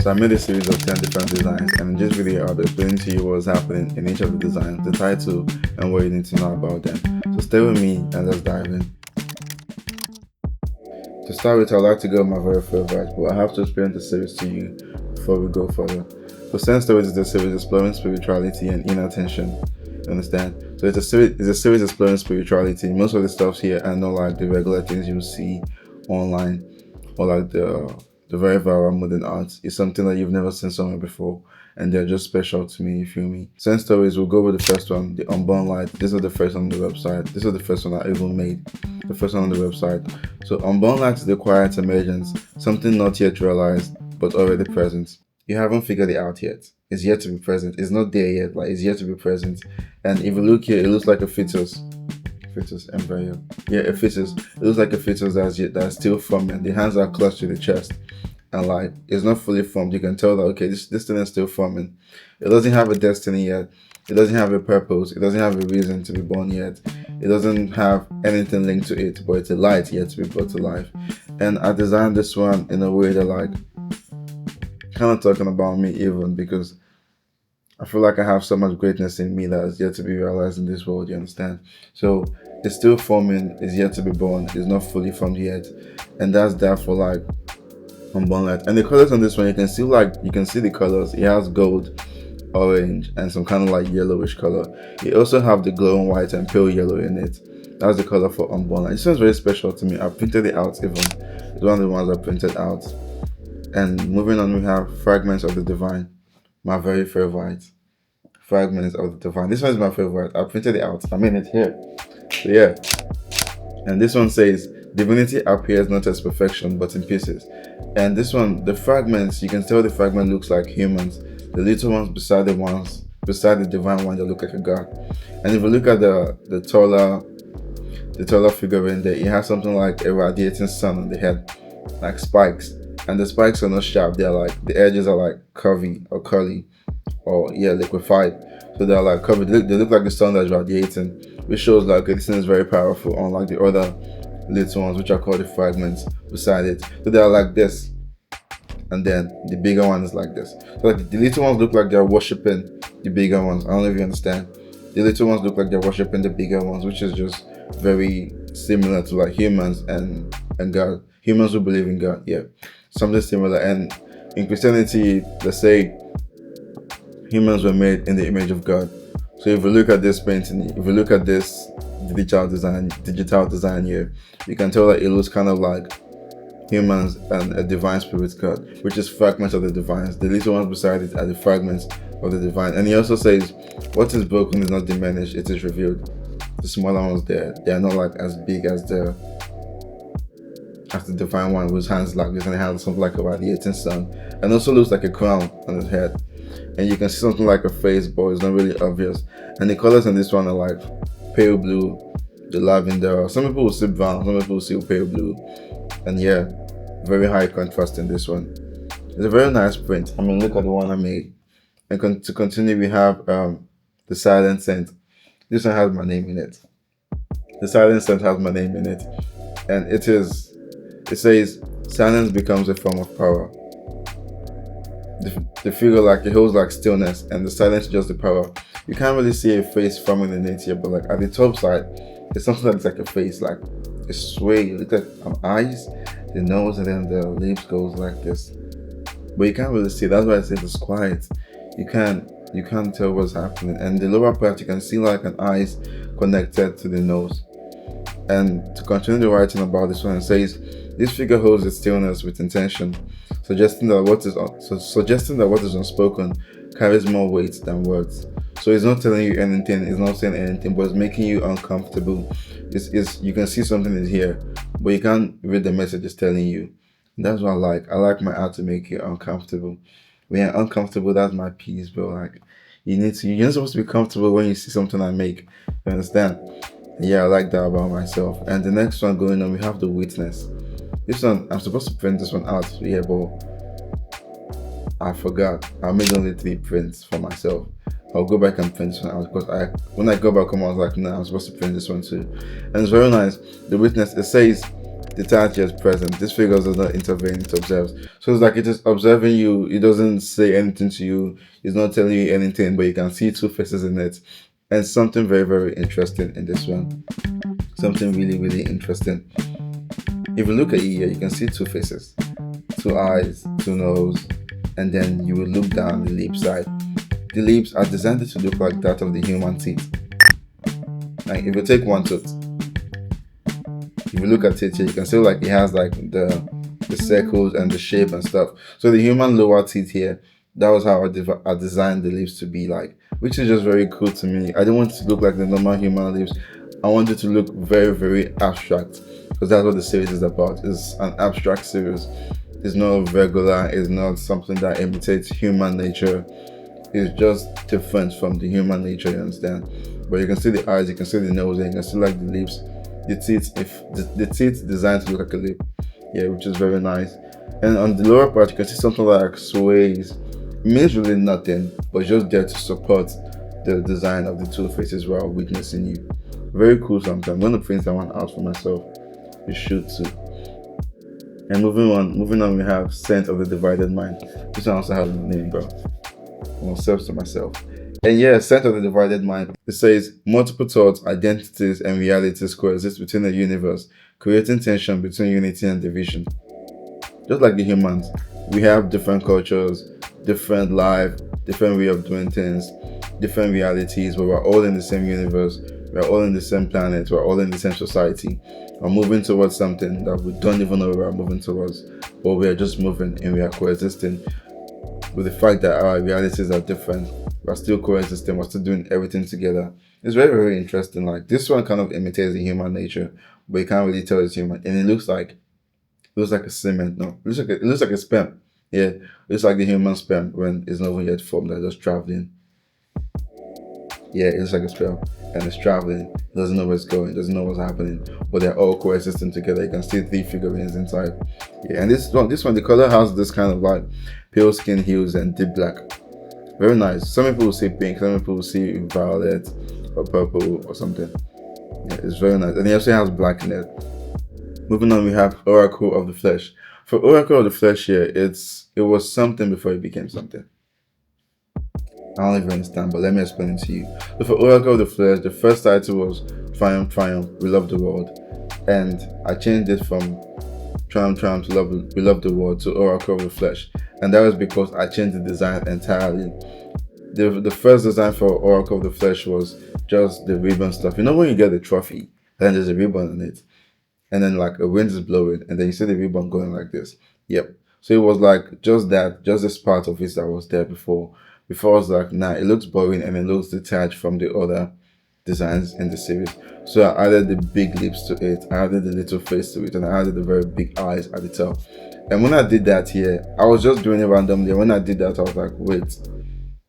So I made a series of 10 different designs, and in this video I'll be explaining to you what's happening in each of the designs, the title, and what you need to know about them. So stay with me and let's dive in. To start with, I'd like to go with my very favorite, but I have to explain the series to you before we go further. So 10 Stories is the series exploring spirituality and inner tension. You understand? So it's a series exploring spirituality. Most of the stuff here are not like the regular things you see online or like the very viral modern arts. It's something that you've never seen somewhere before, and they're just special to me. You feel me? 10 Stories, we'll go with the first one, the unborn light. This is the first one on the website. This is the first one I even made. The first one on the website. So unborn light is the quiet emergence, something not yet realized but already present. You haven't figured it out yet. It's yet to be present. It's not there yet. Like it's yet to be present. And if you look here, it looks like a fetus. Fetus embryo. Yeah, a fetus. It looks like a fetus that's still forming. The hands are clutched to the chest, and like it's not fully formed. You can tell that okay, this thing is still forming. It doesn't have a destiny yet. It doesn't have a purpose. It doesn't have a reason to be born yet. It doesn't have anything linked to it, but it's a light yet to be brought to life. And I designed this one in a way that like kind of talking about me even because I feel like I have so much greatness in me that is yet to be realized in this world, you understand? So it's still forming, it's yet to be born, it's not fully formed yet. And that's that for like unborn light. And the colors on this one, you can see the colors. It has gold, orange, and some kind of like yellowish color. You also have the glowing white and pale yellow in it. That's the color for unborn light. This one's very special to me. I printed it out even. It's one of the ones I printed out. And moving on, we have Fragments of the Divine, my very favorite. Fragments of the Divine. This one is my favorite. I printed it out. I mean it here. So yeah. And this one says, divinity appears not as perfection but in pieces. And this one, the fragments, you can tell the fragment looks like humans. The little ones beside the divine one, they look like a god. And if you look at the taller figure in there, it has something like a radiating sun on the head, like spikes. And the spikes are not sharp, they're like the edges are like curvy or curly or yeah, liquefied. So they're like covered. They look like the sun that's radiating, which shows like okay, this thing is very powerful, unlike the other little ones, which are called the fragments beside it. So they're like this, and then the bigger one is like this. So like the little ones look like they're worshiping the bigger ones. I don't know if you understand. The little ones look like they're worshiping the bigger ones, which is just very similar to like humans and God. Humans who believe in God, yeah, something similar. And in Christianity, they say humans were made in the image of God. So if you look at this painting, if you look at this digital design here, you can tell that it looks kind of like humans and a divine spirit God, which is fragments of the divines. The little ones beside it are the fragments of the divine. And he also says, what is broken is not diminished, it is revealed. The smaller ones there, they are not like as big as the divine one whose hands like this and it has something like a radiating sun. And also looks like a crown on his head. And you can see something like a face, but it's not really obvious. And the colors in this one are like pale blue, the lavender. Some people will see brown, some people will see pale blue. And yeah, very high contrast in this one. It's a very nice print. I mean, look at the one I made. And to continue, we have the Silent Scent. This one has my name in it. The Silent Scent has my name in it. And it says, silence becomes a form of power. The figure like it holds like stillness, and the silence is just the power. You can't really see a face forming in it here, but like at the top side, it's something that's like a face, like a sway. You look at eyes, the nose, and then the lips goes like this. But you can't really see. That's why I say it's quiet. You can't tell what's happening. And the lower part, you can see like an eyes connected to the nose. And to continue the writing about this one, it says, this figure holds its stillness with intention, suggesting that what is unspoken carries more weight than words. So it's not telling you anything, it's not saying anything, but it's making you uncomfortable. You can see something is here, but you can't read the message it's telling you. And that's what I like. I like my art to make you uncomfortable. When you're uncomfortable, that's my piece, bro. Like you're not supposed to be comfortable when you see something I make. You understand? Yeah, I like that about myself. And the next one going on, we have the witness. This one, I'm supposed to print this one out, yeah, but I forgot. I made only 3 prints for myself. I'll go back and print this one out because when I go back home, I was like, nah, I'm supposed to print this one too. And it's very nice. The witness, it says, detached yet present. This figure does not intervene, it observes. So it's like it is observing you, it doesn't say anything to you, it's not telling you anything, but you can see two faces in it. And something very, very interesting in this one. Something really, really interesting. If you look at it here, you can see two faces, two eyes, two nose, and then you will look down the lip side. The lips are designed to look like that of the human teeth. Like if you take one tooth, if you look at it here, you can see like it has like the circles and the shape and stuff. So the human lower teeth here, that was how I designed the lips to be like, which is just very cool to me. I didn't want it to look like the normal human lips. I wanted to look very, very abstract because that's what the series is about. It's an abstract series. It's not regular. It's not something that imitates human nature. It's just different from the human nature, you understand? But you can see the eyes, you can see the nose, and you can see like the lips, the teeth. If the teeth designed to look like a lip, yeah, which is very nice. And on the lower part, you can see something like sways. It means really nothing, but just there to support the design of the two faces while witnessing you. Very cool. Something. I'm gonna print that one out for myself. You should too. And moving on, we have Scent of the Divided Mind. This one also has a name, bro. Myself to myself. And yeah, Scent of the Divided Mind. It says multiple thoughts, identities, and realities coexist within the universe, creating tension between unity and division. Just like the humans, we have different cultures, different life, different way of doing things, different realities, but we're all in the same universe, we're all in the same planet, we're all in the same society. We're moving towards something that we don't even know where we're moving towards, but we are just moving and we are coexisting with the fact that our realities are different. We're still coexisting, we're still doing everything together. It's very, very interesting. Like this one kind of imitates the human nature, but you can't really tell it's human. And it looks like a cement. No, it looks like a sperm. Yeah, it looks like the human sperm when it's not even yet formed. They're just traveling. Yeah, it looks like a sperm and it's traveling. It doesn't know where it's going. It doesn't know what's happening. But they're all coexisting together. You can see three figurines inside. Yeah, and this one, the color has this kind of like pale skin hues and deep black. Very nice. Some people will see pink. Some people will see violet or purple or something. Yeah, it's very nice. And it also has black in it. Moving on, we have Oracle of the Flesh. For Oracle of the Flesh here, it was something before it became something. I don't even understand, but let me explain it to you. So for Oracle of the Flesh, the first title was Triumph, Triumph, We Love the World. And I changed it from Triumph, Triumph to love, We Love the World to Oracle of the Flesh. And that was because I changed the design entirely. The first design for Oracle of the Flesh was just the ribbon stuff. You know when you get the trophy, then there's a ribbon on it, and then like a wind is blowing, and then you see the ribbon going like this. Yep. So it was like just that, just this part of it that was there before. Before I was like, nah, it looks boring and it looks detached from the other designs in the series. So I added the big lips to it, I added the little face to it, and I added the very big eyes at the top. And when I did that here, I was just doing it randomly. When I did that, I was like, wait,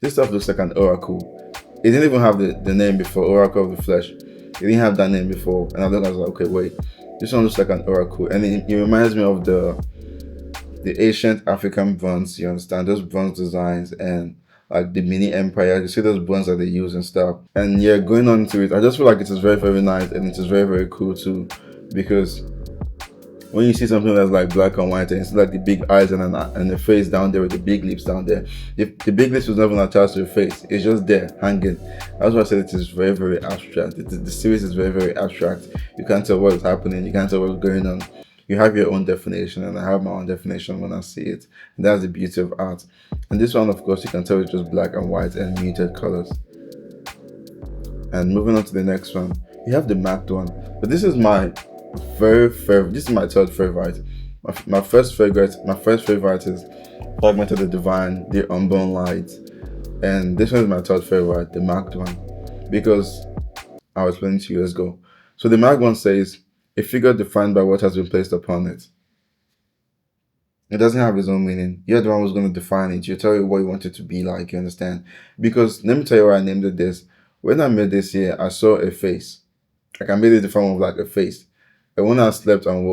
this stuff looks like an oracle. It didn't even have the name before, Oracle of the Flesh. It didn't have that name before. And I was like, okay, wait, this one looks like an oracle. And it reminds me of the ancient African bronze, you understand? Those bronze designs and like the mini empire. You see those bronze that they use and stuff. And yeah, going on to it, I just feel like it is very, very nice and it is very, very cool too. Because when you see something that's like black and white and it's like the big eyes and the face down there with the big lips down there, the big lips was not even attached to your face, it's just there hanging. That's why I said it is very, very abstract. The series is very, very abstract. You can't tell what is happening, you can't tell what's going on. You have your own definition and I have my own definition when I see it, and that's the beauty of art. And this one, of course, you can tell it's just black and white and muted colors. And moving on to the next one, you have the matte one, but this is my very favorite. This is my third favorite. My first favorite is Fragment of the Divine, the Unborn Light, and this one is my third favorite, the marked one, because I'll explain to you. Let's go. So the marked one says a figure defined by what has been placed upon it. It doesn't have its own meaning. You're the one who's going to define it. You tell you what you want it to be like. You understand? Because let me tell you why I named it this. When I made this here, I saw a face. Like I made it the form of like a face. And when I slept and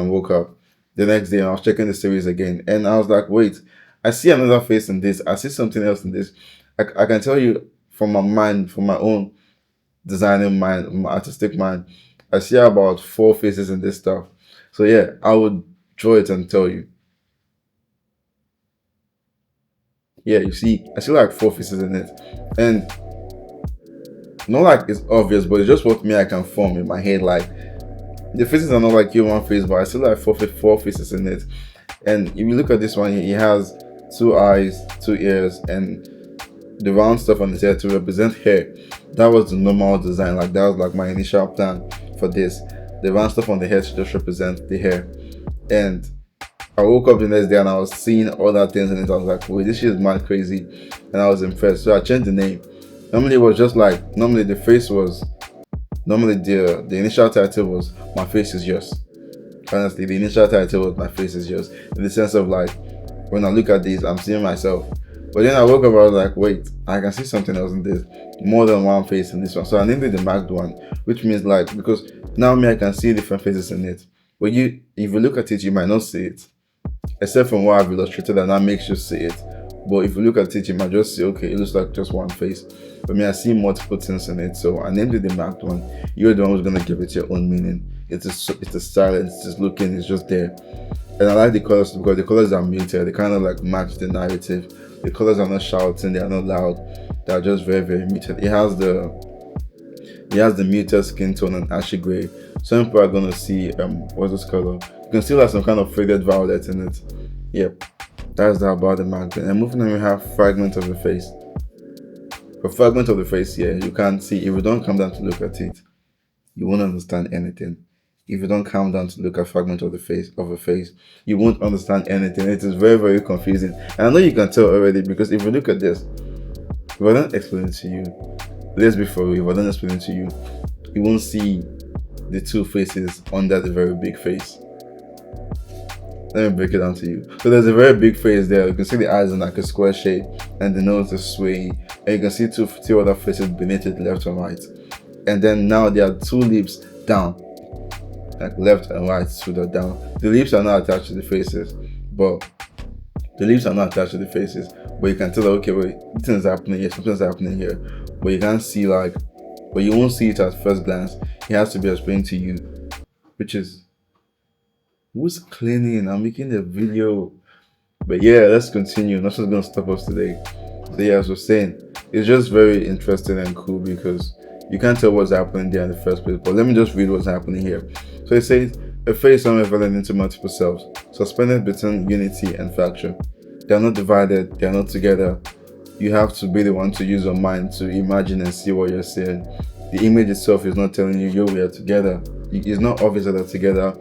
woke up, the next day I was checking the series again, and I was like, wait, I see another face in this. I see something else in this. I can tell you from my mind, from my own designing mind, my artistic mind, I see about four faces in this stuff. So yeah, I would draw it and tell you. Yeah, you see, I see like four faces in it, and not like it's obvious, but it's just what me I can form in my head. Like the faces are not like human face, but I see like four faces in it. And if you look at this one, he has two eyes, two ears, and the round stuff on his head to represent hair. That was the normal design. Like that was like my initial plan for this. The round stuff on the head should just represent the hair. And I woke up the next day and I was seeing other things in it. I was like, wait, this shit is mad crazy. And I was impressed. So I changed the name. Normally it was just like normally the face was normally the initial title was My Face Is Yours. Honestly, the initial title was My Face Is Yours. In the sense of like when I look at this, I'm seeing myself. But then I woke up, I was like, wait, I can see something else in this. More than one face in this one. So I named it the marked one, which means like because now me I can see different faces in it. But you if you look at it, you might not see it. Except from what I've illustrated and that makes you see it. But if you look at it, you might just say, okay, it looks like just one face. But me, I see multiple things in it. So I named it the marked one. You're the one who's gonna give it your own meaning. It's a silence, it's just looking, it's just there. And I like the colors because the colors are muted. They kind of like match the narrative. The colors are not shouting, they are not loud. They are just very, very muted. It has the muted skin tone and ashy gray. Some people are gonna see what's this color? You can see like some kind of faded violet in it. Yep. That's that about the magnet. And moving on, we have fragment of the face. For fragment of the face here, you can't see. If you don't come down to look at it, you won't understand anything. If you don't come down to look at fragment of the face, you won't understand anything. It is very, very confusing. And I know you can tell already because if you look at this, if I don't explain it to you, let's be for real, if I don't explain it to you, you won't see the two faces under the very big face. Let me break it down to you. So there's a very big face there. You can see the eyes in like a square shape and the nose is swaying. And you can see two other faces beneath it, left and right. And then now there are two lips down. Like left and right, so they're down. The lips are not attached to the faces. But you can tell that okay, wait, something's happening here, something's happening here. But you can't see but you won't see it at first glance. It has to be explained to you. Which is who's cleaning? I'm making a video. But yeah, let's continue. Nothing's gonna stop us today. So yeah, as I was saying, it's just very interesting and cool because you can't tell what's happening there in the first place. But let me just read what's happening here. So it says a face unraveling into multiple selves, suspended between unity and fracture. They are not divided, they are not together. You have to be the one to use your mind to imagine and see what you're seeing. The image itself is not telling you, yo, we are together. It's not obvious that they're together.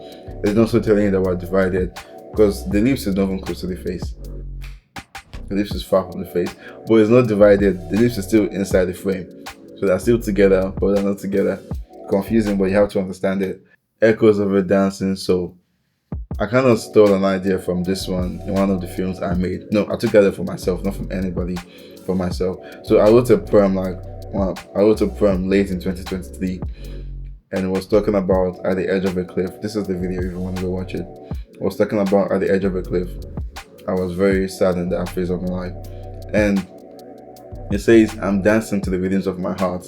It's not so telling you that we're divided because the lips is not even close to the face. The lips is far from the face, but it's not divided. The lips is still inside the frame. So they're still together, but they're not together. Confusing, but you have to understand it. Echoes of a dancing soul. I kind of stole an idea from this one in one of the films I made. No, I took that for myself, not from anybody, for myself. So I wrote a poem late in 2023 and it was talking about at the edge of a cliff. This is the video if you want to go watch it. I was talking about at the edge of a cliff. I was very sad in that phase of my life. And it says, I'm dancing to the rhythms of my heart.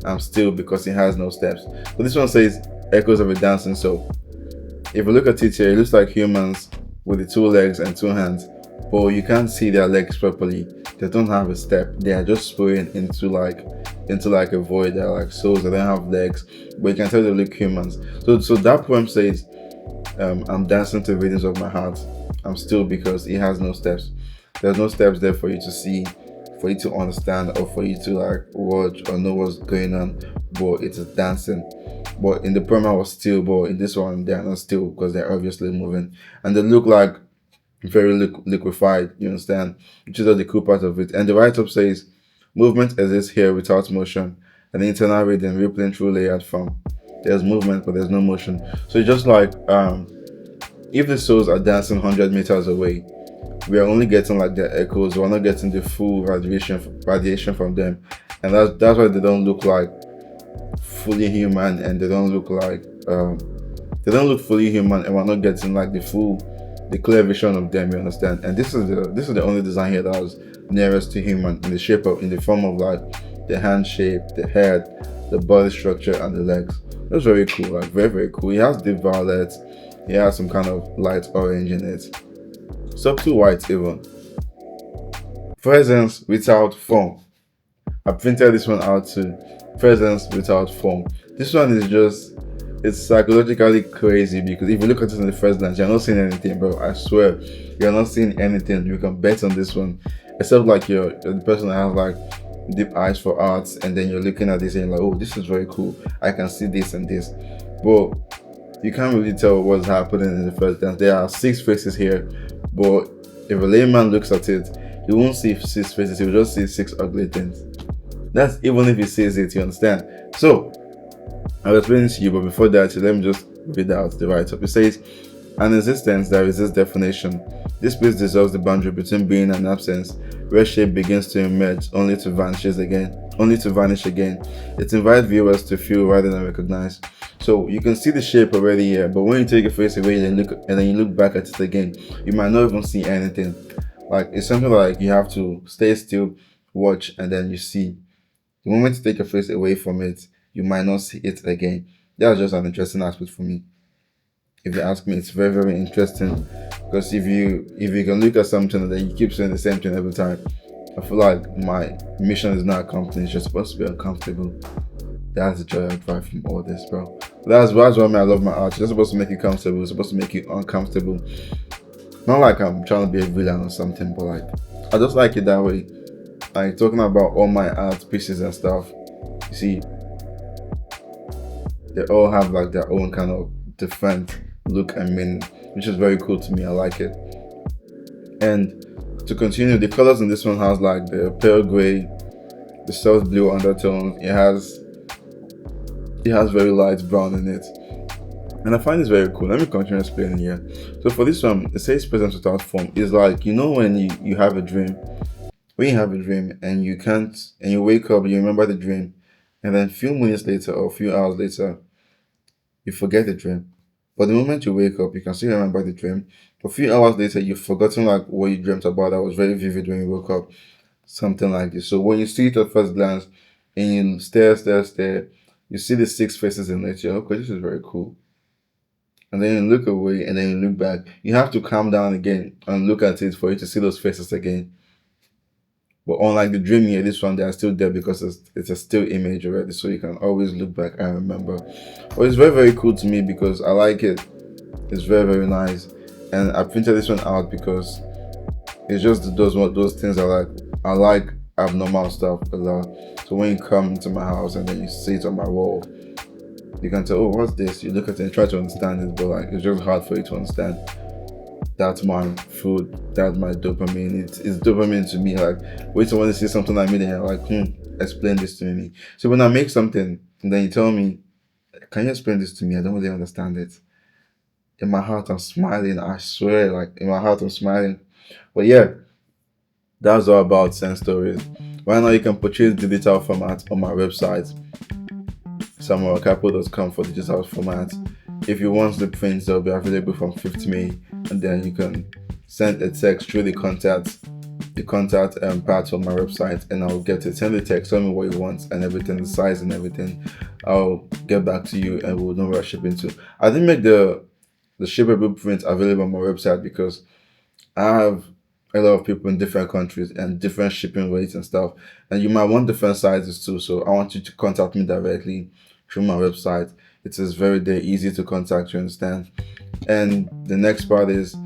I'm still because it has no steps. But this one says, echoes of a dancing soul. If you look at it here, it looks like humans with the two legs and two hands. But you can't see their legs properly. They don't have a step. They are just swaying into like a void. They're like souls. They don't have legs. But you can tell they look humans. So that poem says, I'm dancing to the rhythms of my heart. I'm still because it has no steps. There's no steps there for you to see, for you to understand, or for you to like watch or know what's going on. But it's dancing. But in the poem I was still, but in this one they're not still because they're obviously moving. And they look like very liquefied, you understand? Which is the cool part of it. And the write-up says, movement exists here without motion. An internal rhythm rippling through layered form. There's movement, but there's no motion. So it's just like if the souls are dancing 100 meters away, we are only getting like their echoes. We're not getting the full radiation from them, and that's why they don't look like fully human, and they don't look fully human, and we're not getting like the clear vision of them. You understand? And this is the only design here that was nearest to human in the form of like the hand shape, the head, the body structure, and the legs. That's very cool, like very, very cool. It has deep violets, It has some kind of light orange in it. Subtle white even. Presence without form. I printed this one out too. Presence without form. This one is just, it's psychologically crazy because if you look at it in the first glance, you're not seeing anything, bro. I swear, you're not seeing anything. You can bet on this one, except like you're the person that has like deep eyes for arts, and then you're looking at this and you're like, oh, this is very cool. I can see this and this, but you can't really tell what's happening in the first glance. There are 6 faces here, but if a layman looks at it, he won't see 6 faces. He will just see 6 ugly things. That's even if he says it, you understand? So I'll explain it to you, but before that, let me just read out the write-up. It says, an existence that resists definition. This place dissolves the boundary between being and absence, where shape begins to emerge only to vanish again. It invites viewers to feel rather than recognize. So you can see the shape already here, but when you take your face away and then you look back at it again, you might not even see anything. Like, it's something like you have to stay still, watch, and then you see. The moment you take your face away from it, you might not see it again. That's just an interesting aspect for me. If you ask me, it's very, very interesting, because if you can look at something and then you keep saying the same thing every time, I feel like my mission is not accomplished. You're supposed to be uncomfortable. That's the joy I drive from all this, bro. That's why I love my art. It's not supposed to make you comfortable. It's supposed to make you uncomfortable. Not like I'm trying to be a villain or something, but like, I just like it that way. Like, talking about all my art pieces and stuff, you see, they all have like their own kind of different look and meaning, which is very cool to me. I like it. And to continue, the colors in this one has like the pale gray, the soft blue undertones. It has very light brown in it, and I find this very cool. Let me continue explaining here. So for this one, it says presence without form. It's like, you know, when you have a dream, and you wake up, you remember the dream, and then a few minutes later or a few hours later, you forget the dream. But the moment you wake up, you can still remember the dream. A few hours later, you've forgotten like what you dreamt about that was very vivid when you woke up. Something like this. So when you see it at first glance and you stare, you see the 6 faces in it, you're okay, this is very cool. And then you look away and then you look back. You have to calm down again and look at it for you to see those faces again. But unlike the dream here, this one, they are still there because it's a still image already, so you can always look back and remember. But it's very, very cool to me because I like it. It's very, very nice. And I printed this one out because it's just those things I like. I like abnormal stuff a lot. So when you come to my house and then you see it on my wall, you can tell, oh, what's this? You look at it and try to understand it, but like, it's just hard for you to understand. That's my food. That's my dopamine. It's dopamine to me. Like, wait till when you see something like me, then you're like, explain this to me. So when I make something and then you tell me, can you explain this to me? I don't really understand it. In my heart, I'm smiling. I swear, like, in my heart, I'm smiling. But yeah, that's all about Sense Stories. Right now, you can purchase digital format on my website, samuelcapo.com, for digital format. If you want the prints, they'll be available from 5th May, and then you can send a text through the contact part on my website, and I'll get it. Send the text, tell me what you want and everything, the size and everything. I'll get back to you and we'll know where I'm shipping to. I didn't make the shippable print available on my website because I have a lot of people in different countries and different shipping rates and stuff, and you might want different sizes too. So I want you to contact me directly through my website. It is very easy to contact, you understand? And the next part is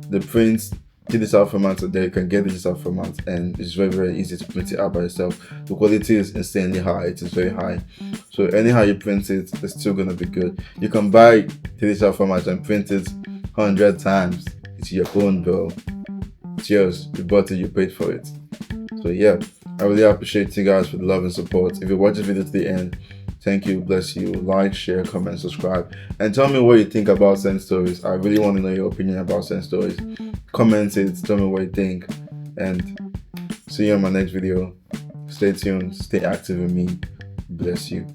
the prints, digital format. There you can get digital format, and it's very, very easy to print it out by yourself. The quality is insanely high. It is very high. So anyhow you print it, it's still gonna be good. You can buy digital format and print it 100 times. It's your own, bro. It's yours. You bought it, you paid for it. So yeah, I really appreciate you guys for the love and support. If you watch this video to the end, thank you, bless you. Like, share, comment, subscribe, and tell me what you think about Sense Stories. I really want to know your opinion about Sense Stories. Comment it, tell me what you think, and see you on my next video. Stay tuned, stay active with me. Bless you.